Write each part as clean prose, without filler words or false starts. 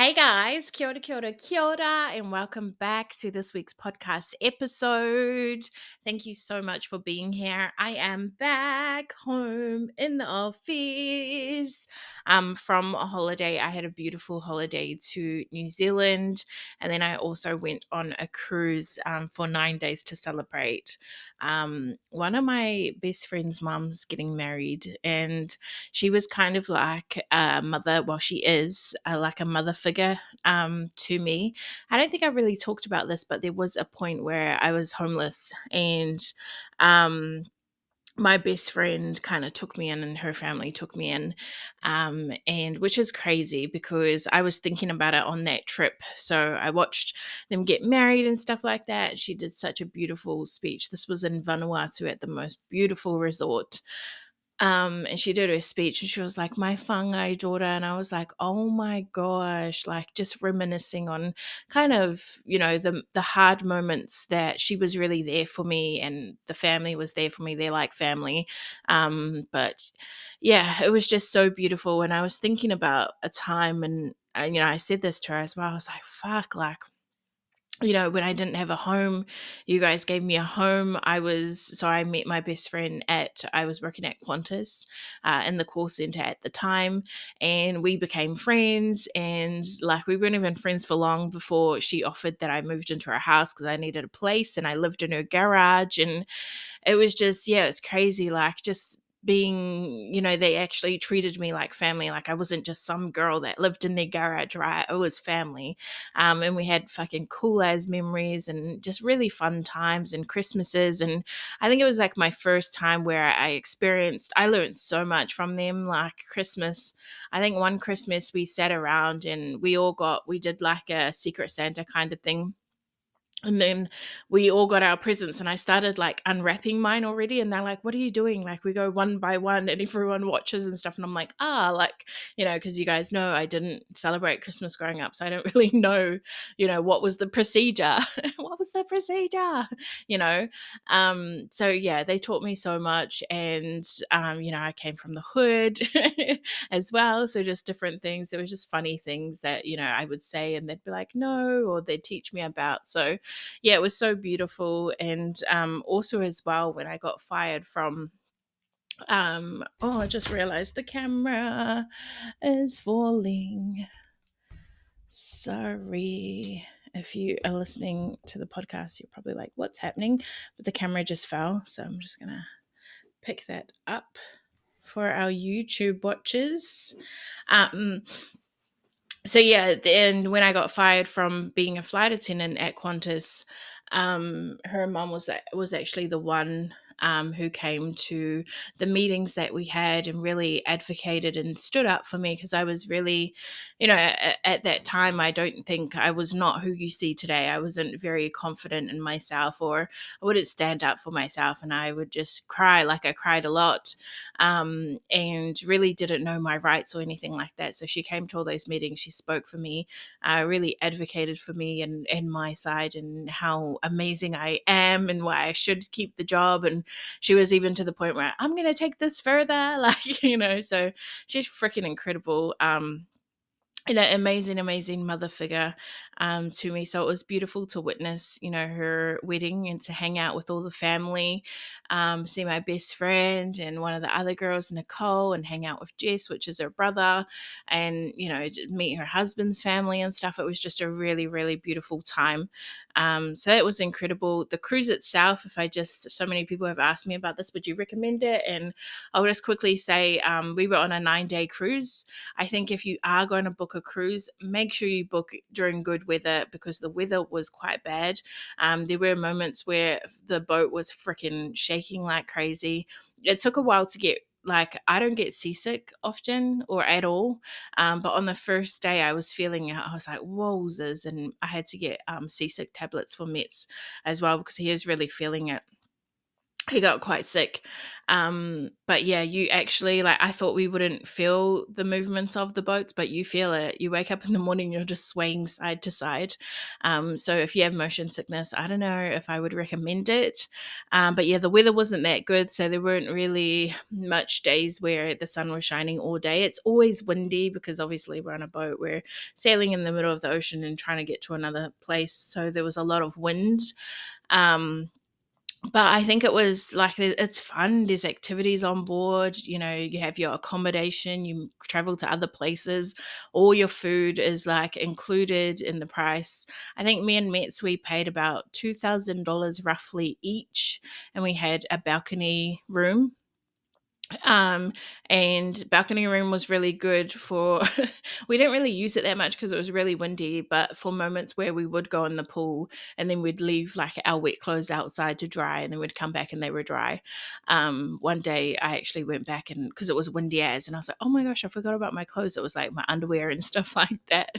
Hey guys, kia ora, and welcome back to this week's podcast episode. Thank you so much for being here. I am back home in the office from a holiday. I had a beautiful holiday to New Zealand, and then I also went on a cruise for 9 days to celebrate. One of my best friend's mom's getting married, and she was kind of like a mother. Well, she is like a mother figure to me. I don't think I really talked about this, but there was a point where I was homeless, and um, my best friend kind of took me in, and her family took me in, and which is crazy because I was thinking about it on that trip. So I watched them get married and stuff like that. She did such a beautiful speech. This was in Vanuatu at the most beautiful resort, and she did her speech and she was like, my whāngai daughter. And I was like, oh my gosh, like just reminiscing on kind of, the hard moments that she was really there for me and the family was there for me. They're like family. But yeah, it was just so beautiful. And I was thinking about a time and, I said this to her as well. I was like, fuck, like, when I didn't have a home, you guys gave me a home. I met my best friend I was working at Qantas in the call center at the time, and we became friends. And like, we weren't even friends for long before she offered that I moved into her house because I needed a place, and I lived in her garage. And it was just, yeah, it's crazy. Like, just being, they actually treated me like family. Like, I wasn't just some girl that lived in their garage, right? It was family. And we had fucking cool as memories and just really fun times and Christmases. And I think it was like my first time where I learned so much from them. Like Christmas, I think one Christmas we sat around and we did like a Secret Santa kind of thing. And then we all got our presents, and I started like unwrapping mine already. And they're like, what are you doing? Like, we go one by one and everyone watches and stuff. And I'm like, like, because you guys know I didn't celebrate Christmas growing up. So I don't really know, what was the procedure? What was the procedure? You know? So yeah, they taught me so much. And, I came from the hood as well. So just different things. There was just funny things that, I would say, and they'd be like, no, or they'd teach me about. So yeah, it was so beautiful. And also as well, when I got fired from I just realized the camera is falling. Sorry. If you are listening to the podcast, you're probably like, what's happening? But the camera just fell. So I'm just going to pick that up for our YouTube watchers. So yeah, then when I got fired from being a flight attendant at Qantas, her mum was actually the one who came to the meetings that we had and really advocated and stood up for me, because I was really, at that time, I don't think I was not who you see today. I wasn't very confident in myself, or I wouldn't stand up for myself, and I would just cry. Like, I cried a lot, and really didn't know my rights or anything like that. So she came to all those meetings. She spoke for me, really advocated for me and my side, and how amazing I am and why I should keep the job. And she was even to the point where, I'm going to take this further. Like, so she's freaking incredible. Amazing mother figure to me. So it was beautiful to witness, her wedding, and to hang out with all the family, see my best friend and one of the other girls, Nicole, and hang out with Jess, which is her brother, and, meet her husband's family and stuff. It was just a really, really beautiful time. So that was incredible. The cruise itself, so many people have asked me about this, would you recommend it? And I'll just quickly say, we were on a 9-day cruise. I think if you are going to book a cruise, make sure you book during good weather, because the weather was quite bad. There were moments where the boat was freaking shaking like crazy. It took a while to get, like, I don't get seasick often or at all. But on the first day I was feeling it. I was like, wowzers. And I had to get seasick tablets for Metz as well, because he is really feeling it. he got quite sick. But yeah, you actually, like, I thought we wouldn't feel the movements of the boats, but you feel it. You wake up in the morning, you're just swaying side to side. So if you have motion sickness, I don't know if I would recommend it. But yeah, the weather wasn't that good, so there weren't really much days where the sun was shining all day. It's always windy because obviously we're on a boat, we're sailing in the middle of the ocean and trying to get to another place, so there was a lot of wind. um but I think it was like it's fun. There's activities on board. You have your accommodation. You travel to other places. All your food is like included in the price. I think me and Mets, we paid about $2,000 roughly each, and we had a balcony room. um and balcony room was really good for we didn't really use it that much because it was really windy, but for moments where we would go in the pool and then we'd leave like our wet clothes outside to dry, and then we'd come back and they were dry. One day I actually went back, and because it was windy as, and I was like, oh my gosh, I forgot about my clothes. It was like my underwear and stuff like that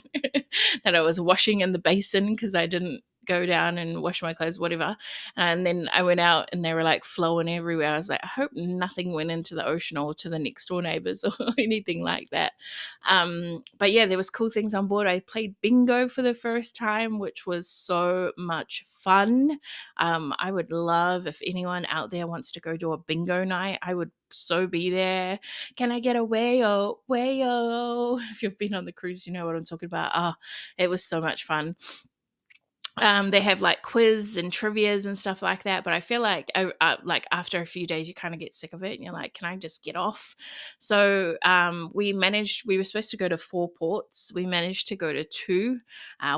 that I was washing in the basin because I didn't go down and wash my clothes, whatever. And then I went out and they were like flowing everywhere. I was like, I hope nothing went into the ocean or to the next door neighbors or anything like that. But yeah, there was cool things on board. I played bingo for the first time, which was so much fun. I would love if anyone out there wants to go do a bingo night. I would so be there. Can I get a wayo? Wayo. If you've been on the cruise, you know what I'm talking about. It was so much fun. They have like quiz and trivias and stuff like that, but I feel like like after a few days you kind of get sick of it and you're like, can I just get off? So we were supposed to go to 4 ports. We managed to go to 2.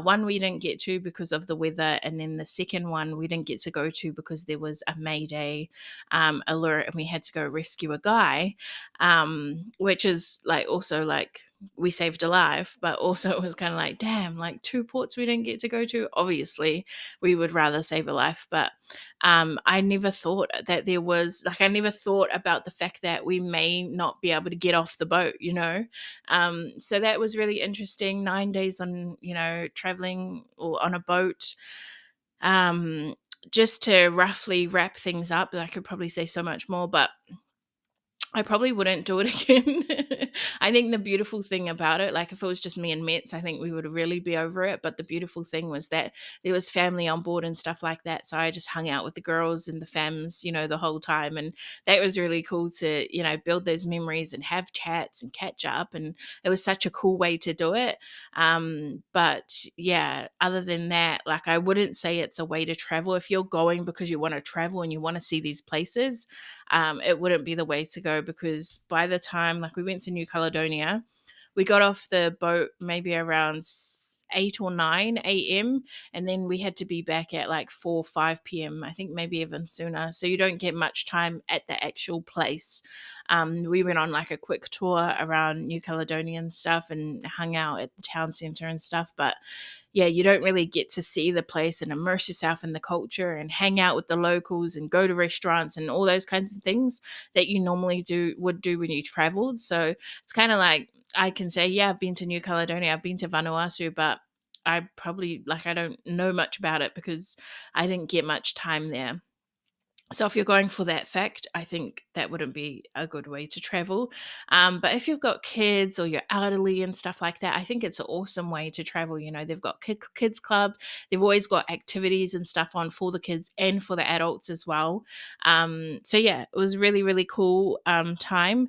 One we didn't get to because of the weather, and then the second one we didn't get to go to because there was a mayday alert and we had to go rescue a guy, which is like also like we saved a life, but also it was kind of like, damn, like 2 ports we didn't get to go to. Obviously, we would rather save a life, but I never thought that there was like, I never thought about the fact that we may not be able to get off the boat. So that was really interesting. 9 days on, traveling or on a boat. Just to roughly wrap things up, I could probably say so much more, but I probably wouldn't do it again. I think the beautiful thing about it, like if it was just me and Mets, I think we would really be over it. But the beautiful thing was that there was family on board and stuff like that. So I just hung out with the girls and the fams, the whole time. And that was really cool to, build those memories and have chats and catch up. And it was such a cool way to do it. But yeah, other than that, like I wouldn't say it's a way to travel. If you're going because you want to travel and you want to see these places, it wouldn't be the way to go, because by the time, like, we went to New Caledonia, we got off the boat maybe around 8 or 9 a.m. and then we had to be back at like 4 or 5 p.m. I think maybe even sooner. So you don't get much time at the actual place. We went on like a quick tour around New Caledonia and stuff and hung out at the town centre and stuff. But yeah, you don't really get to see the place and immerse yourself in the culture and hang out with the locals and go to restaurants and all those kinds of things that you normally would do when you traveled. So it's kind of like, I can say, yeah, I've been to New Caledonia, I've been to Vanuatu, but I probably, like, I don't know much about it because I didn't get much time there. So if you're going for that fact, I think that wouldn't be a good way to travel. But if you've got kids or you're elderly and stuff like that, I think it's an awesome way to travel. They've got kids club. They've always got activities and stuff on for the kids and for the adults as well. So yeah, it was really, really cool time.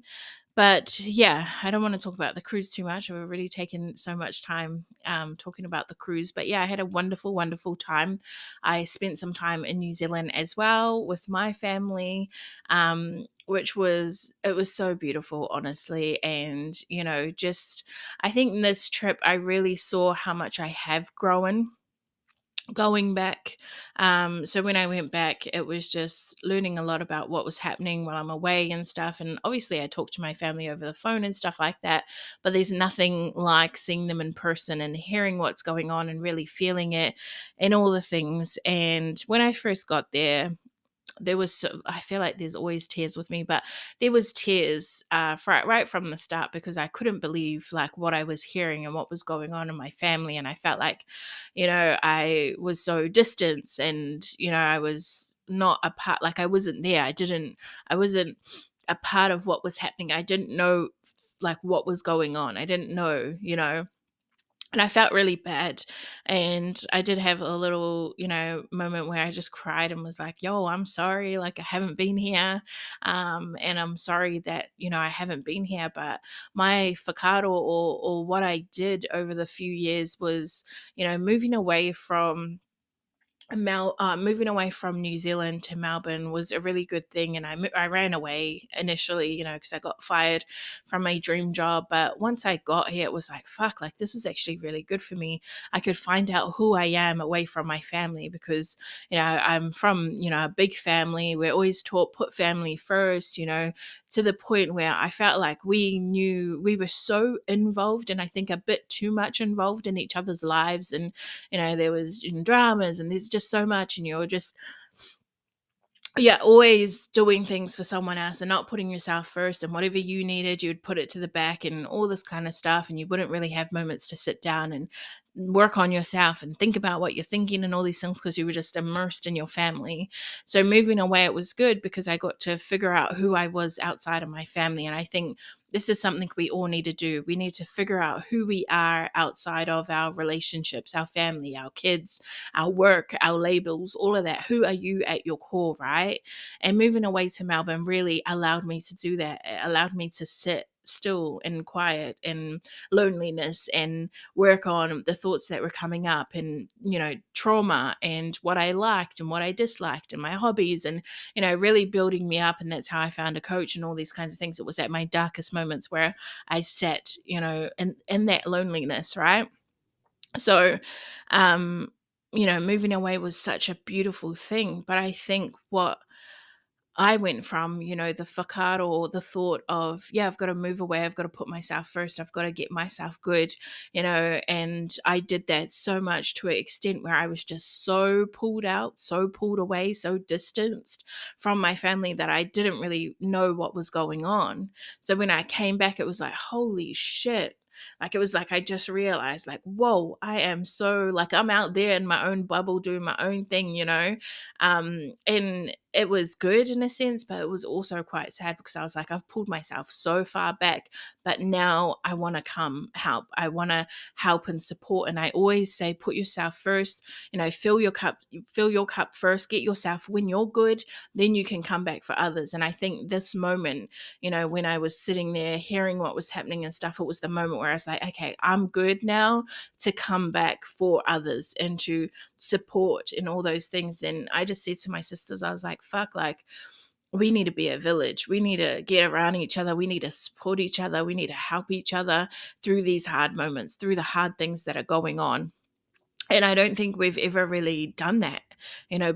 But yeah, I don't want to talk about the cruise too much. We've already taken so much time talking about the cruise. But yeah, I had a wonderful, wonderful time. I spent some time in New Zealand as well with my family, it was so beautiful, honestly. And, just I think in this trip, I really saw how much I have grown going back. So when I went back, it was just learning a lot about what was happening while I'm away and stuff. And obviously I talk to my family over the phone and stuff like that, but there's nothing like seeing them in person and hearing what's going on and really feeling it and all the things. And when I first got there, there was I feel like there's always tears with me, but there was tears right from the start, because I couldn't believe like what I was hearing and what was going on in my family. And I felt like, I was so distant, and I was not a part, like I wasn't there. I wasn't a part of what was happening. I didn't know like what was going on. I didn't know. And I felt really bad. And I did have a little, moment where I just cried and was like, yo, I'm sorry. Like, I haven't been here. And I'm sorry that, I haven't been here. But my whakaaro, or what I did over the few years was, moving away from moving away from New Zealand to Melbourne was a really good thing. And I ran away initially, because I got fired from my dream job. But once I got here, it was like, fuck, like this is actually really good for me. I could find out who I am away from my family, because, I'm from, a big family. We're always taught put family first, to the point where I felt like we were so involved, and I think a bit too much involved in each other's lives. And there was dramas, and there's just so much, and you're just, yeah, always doing things for someone else and not putting yourself first. And whatever you needed, you'd put it to the back and all this kind of stuff. And you wouldn't really have moments to sit down and work on yourself and think about what you're thinking and all these things, because you were just immersed in your family. So moving away, it was good because I got to figure out who I was outside of my family. And I think this is something we all need to do. We need to figure out who we are outside of our relationships, our family, our kids, our work, our labels, all of that. Who are you at your core, right? And moving away to Melbourne really allowed me to do that. It allowed me to sit still and quiet and loneliness and work on the thoughts that were coming up, and trauma, and what I liked and what I disliked, and my hobbies, and really building me up. And that's how I found a coach and all these kinds of things. It was at my darkest moments where I sat in that loneliness, right? So moving away was such a beautiful thing. But I think what I went from, the whakaaro, or the thought of, yeah, I've got to move away. I've got to put myself first. I've got to get myself good, and I did that so much to an extent where I was just so pulled out, so pulled away, so distanced from my family that I didn't really know what was going on. So when I came back, it was like, holy shit. Like, it was like I just realized, like, whoa, I am so, like, I'm out there in my own bubble doing my own thing, and it was good in a sense, but it was also quite sad, because I was like, I've pulled myself so far back, but now I want to come help. I want to help and support. And I always say, put yourself first, fill your cup first, get yourself, when you're good, then you can come back for others. And I think this moment, when I was sitting there hearing what was happening and stuff, it was the moment where I was like, okay, I'm good now to come back for others and to support and all those things. And I just said to my sisters, I was like, fuck, like, we need to be a village. We need to get around each other. We need to support each other. We need to help each other through these hard moments, through the hard things that are going on. And I don't think we've ever really done that,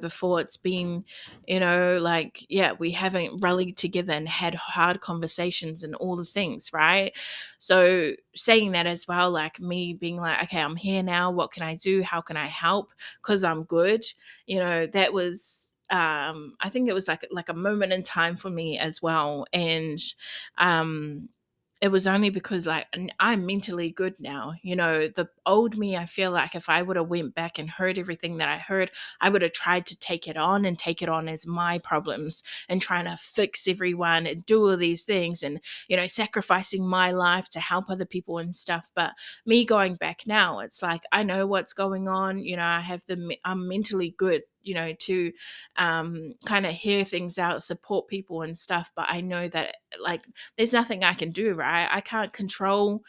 before. It's been, like, yeah, we haven't rallied together and had hard conversations and all the things, right? So saying that as well, like me being like, okay, I'm here now. What can I do? How can I help? Because I'm good. That was, I think it was like a moment in time for me as well. And, it was only because, like, I'm mentally good now. The old me, I feel like if I would have went back and heard everything that I heard, I would have tried to take it on and take it on as my problems, and trying to fix everyone and do all these things, and, sacrificing my life to help other people and stuff. But me going back now, it's like, I know what's going on. I'm mentally good, to kind of hear things out, support people and stuff. But I know that, like, there's nothing I can do, right? I can't control,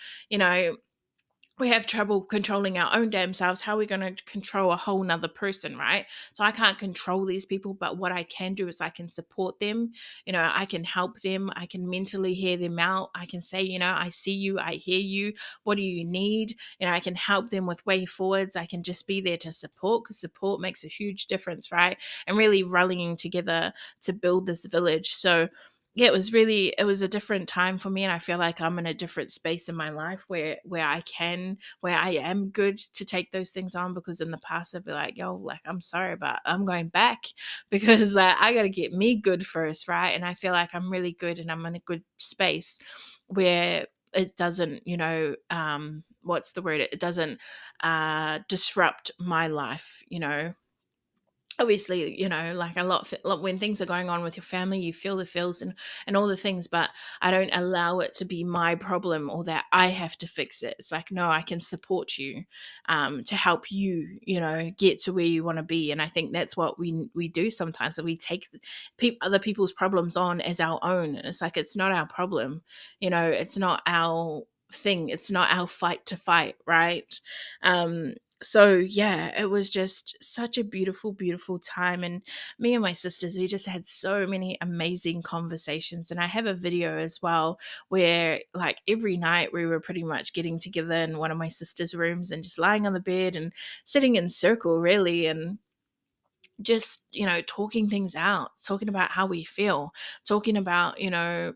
we have trouble controlling our own damn selves. How are we going to control a whole nother person, right? So I can't control these people, but what I can do is I can support them. I can help them. I can mentally hear them out. I can say, I see you, I hear you. What do you need? I can help them with way forwards. I can just be there to support, because support makes a huge difference, right? And really rallying together to build this village. So yeah, it was a different time for me, and I feel like I'm in a different space in my life where I am good to take those things on, because in the past I'd be like, yo, like, I'm sorry, but I'm going back because I got to get me good first, right? And I feel like I'm really good and I'm in a good space where it doesn't, what's the word? It doesn't disrupt my life, obviously, like when things are going on with your family, you feel the feels and all the things, but I don't allow it to be my problem or that I have to fix it. It's like, no, I can support you, to help you, get to where you want to be. And I think that's what we do sometimes, that we take other people's problems on as our own, and it's like, it's not our problem, it's not our thing, it's not our fight to fight, right? So yeah, it was just such a beautiful, beautiful time. And me and my sisters, we just had so many amazing conversations. And I have a video as well where, like, every night we were pretty much getting together in one of my sister's rooms and just lying on the bed and sitting in circle, really, and just, talking things out, talking about how we feel, talking about,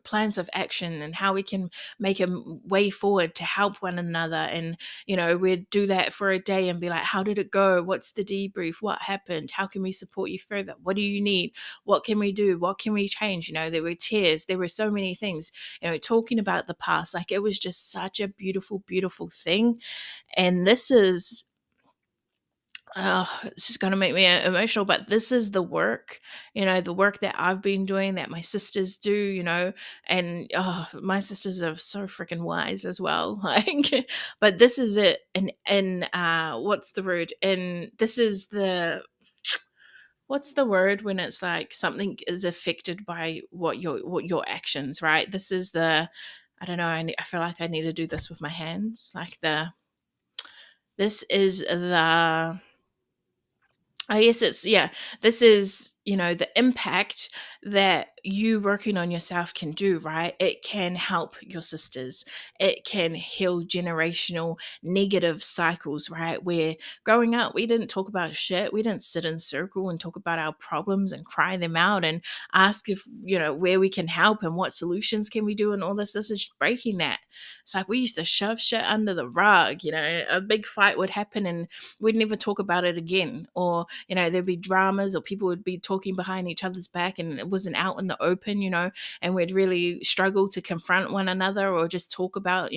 plans of action and how we can make a way forward to help one another. And, we'd do that for a day and be like, how did it go? What's the debrief? What happened? How can we support you further? What do you need? What can we do? What can we change? There were tears, there were so many things, talking about the past. Like, it was just such a beautiful, beautiful thing. And this is, it's just going to make me emotional, but this is the work, the work that I've been doing, that my sisters do, and my sisters are so freaking wise as well. Like, but this is it. And what's the word? And this is what's the word when it's like something is affected by what your actions, right? This is the, I don't know, I feel like I need to do this with my hands, like this is the, I guess it's, yeah, this is, the impact that you working on yourself can do, right? It can help your sisters. It can heal generational negative cycles, right? Where growing up, we didn't talk about shit. We didn't sit in circle and talk about our problems and cry them out and ask if, where we can help and what solutions can we do and all this. This is breaking that. It's like we used to shove shit under the rug, a big fight would happen and we'd never talk about it again. Or, there'd be dramas or people would be talking behind each other's back and it wasn't out in the open, and we'd really struggle to confront one another or just talk about,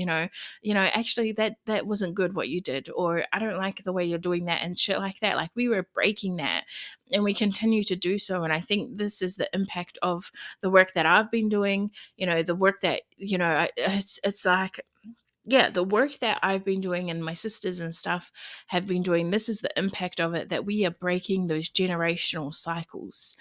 actually that wasn't good what you did, or I don't like the way you're doing that and shit like that. Like, we were breaking that and we continue to do so. And I think this is the impact of the work that I've been doing, the work that, it's like, yeah, the work that I've been doing and my sisters and stuff have been doing, this is the impact of it, that we are breaking those generational cycles.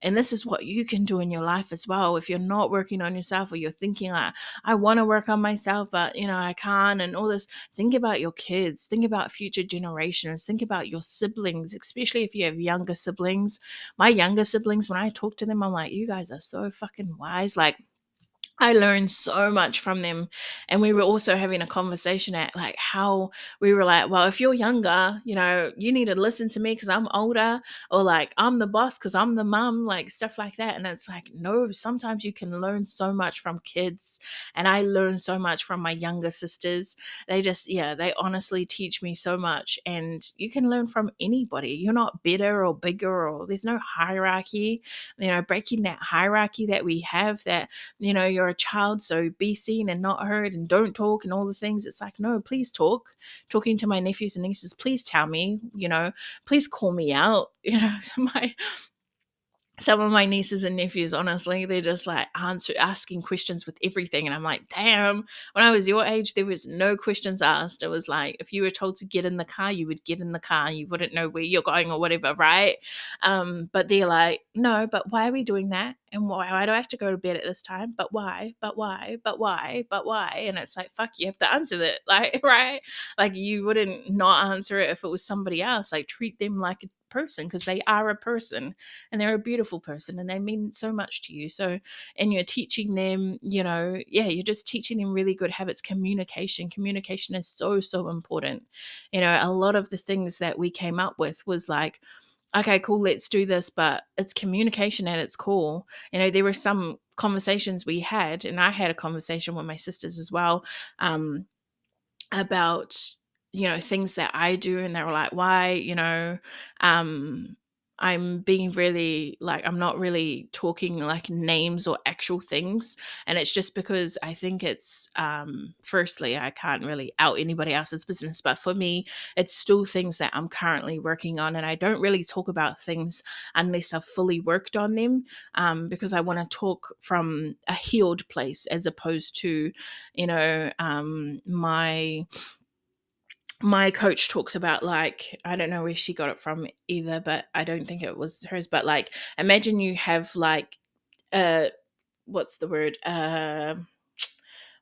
And this is what you can do in your life as well. If you're not working on yourself, or you're thinking like, I want to work on myself, but I can't, and all this, think about your kids, think about future generations, think about your siblings, especially if you have younger siblings. My younger siblings, when I talk to them, I'm like, you guys are so fucking wise. Like, I learned so much from them. And we were also having a conversation at like how we were like, well, if you're younger, you need to listen to me because I'm older, or like I'm the boss because I'm the mom, like stuff like that. And it's like, no, sometimes you can learn so much from kids. And I learned so much from my younger sisters. They just, yeah, they honestly teach me so much. And you can learn from anybody. You're not better or bigger, or there's no hierarchy, breaking that hierarchy that we have, that, you're a child, so be seen and not heard and don't talk and all the things. It's like, no, please talk. Talking to my nephews and nieces, please tell me, please call me out. My some of my nieces and nephews, honestly, they're just like asking questions with everything. And I'm like, damn, when I was your age, there was no questions asked. It was like, if you were told to get in the car, you would get in the car. You wouldn't know where you're going or whatever, right? But they're like, no, but why are we doing that? And why do I have to go to bed at this time? But why? But why? But why? But why? And it's like, fuck, you have to answer that. Like, right? Like, you wouldn't not answer it if it was somebody else. Like, treat them like a person, because they are a person and they're a beautiful person and they mean so much to you. So, and you're teaching them, you're just teaching them really good habits. Communication is so, so important. A lot of the things that we came up with was like, okay, cool, let's do this, but it's communication at its core. There were some conversations we had, and I had a conversation with my sisters as well, um, about things that I do, and they were like, why, um I'm being really, like, I'm not really talking like names or actual things. And it's just because I think it's, firstly, I can't really out anybody else's business, but for me it's still things that I'm currently working on, and I don't really talk about things unless I've fully worked on them, because I want to talk from a healed place, as opposed to, my coach talks about, like, I don't know where she got it from either, but I don't think it was hers, but like, imagine you have like, uh what's the word,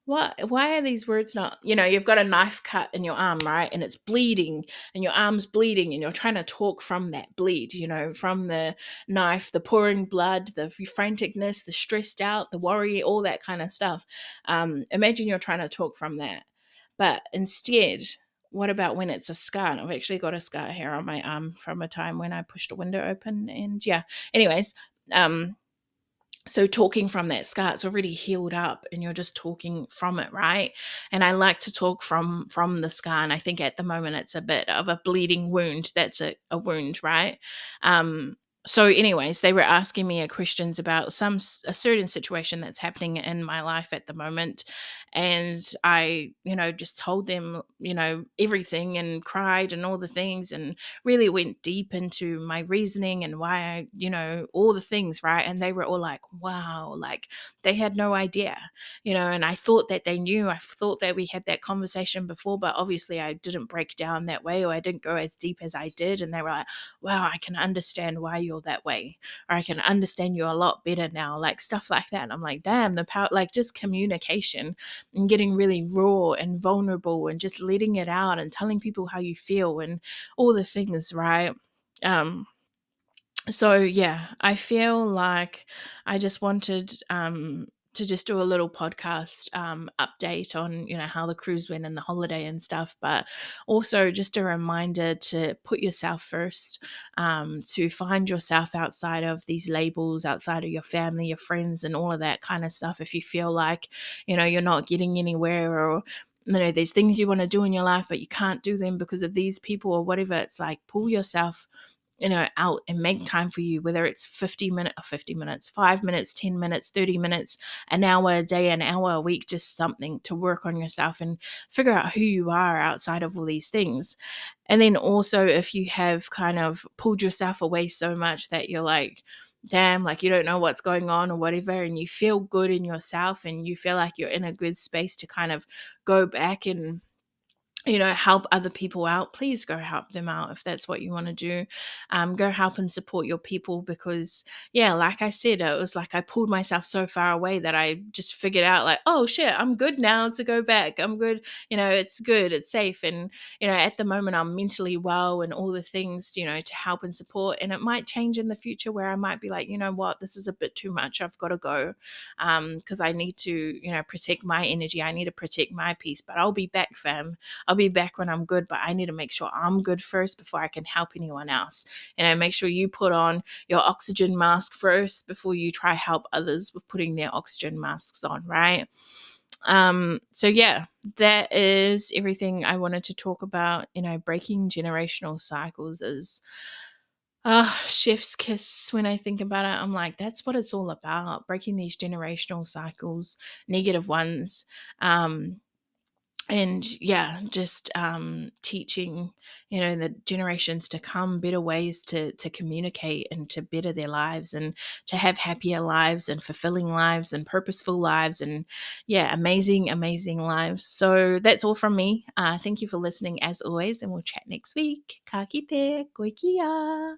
what, why are these words not, you've got a knife cut in your arm, right, and it's bleeding, and your arm's bleeding, and you're trying to talk from that bleed, from the knife, the pouring blood, the franticness, the stressed out, the worry, all that kind of stuff. Imagine you're trying to talk from that. But instead, what about when it's a scar? And I've actually got a scar here on my arm from a time when I pushed a window open, and yeah, anyways, so talking from that scar, it's already healed up, and you're just talking from it, right? And I like to talk from the scar, and I think at the moment it's a bit of a bleeding wound. That's a wound, right? So anyways, they were asking me questions about a certain situation that's happening in my life at the moment, and I, just told them, everything, and cried and all the things, and really went deep into my reasoning and why I, all the things, right? And they were all like, wow, like, they had no idea, and I thought that they knew. I thought that we had that conversation before, but obviously I didn't break down that way, or I didn't go as deep as I did. And they were like, wow, I can understand why you're that way, or I can understand you a lot better now, like stuff like that. And I'm like, damn, the power, like, just communication and getting really raw and vulnerable and just letting it out and telling people how you feel and all the things, right? Um, so yeah, I feel like I just wanted, to just do a little podcast, update on, how the cruise went and the holiday and stuff, but also just a reminder to put yourself first, to find yourself outside of these labels, outside of your family, your friends, and all of that kind of stuff. If you feel like, you're not getting anywhere, or there's things you want to do in your life but you can't do them because of these people or whatever, it's like, pull yourself, out and make time for you, whether it's 50 minutes, 5 minutes, 10 minutes, 30 minutes, an hour a day, an hour a week, just something to work on yourself and figure out who you are outside of all these things. And then also, if you have kind of pulled yourself away so much that you're like, damn, like, you don't know what's going on or whatever, and you feel good in yourself and you feel like you're in a good space to kind of go back and, help other people out, please go help them out if that's what you want to do. Go help and support your people, because yeah, like I said, it was like I pulled myself so far away that I just figured out, like, oh shit, I'm good now to go back, I'm good, it's good, it's safe. And at the moment I'm mentally well and all the things, to help and support. And it might change in the future where I might be like, you know what, this is a bit too much, I've got to go, because I need to, protect my energy, I need to protect my peace. But I'll be back, fam. I'll be back when I'm good, but I need to make sure I'm good first before I can help anyone else. Make sure you put on your oxygen mask first before you try help others with putting their oxygen masks on, right? So yeah, that is everything I wanted to talk about. Breaking generational cycles is chef's kiss. When I think about it, I'm like, that's what it's all about, breaking these generational cycles, negative ones. And yeah, just teaching, the generations to come better ways to communicate and to better their lives and to have happier lives and fulfilling lives and purposeful lives and yeah, amazing lives. So that's all from me. Thank you for listening as always, and we'll chat next week. Ka kite, koe kia.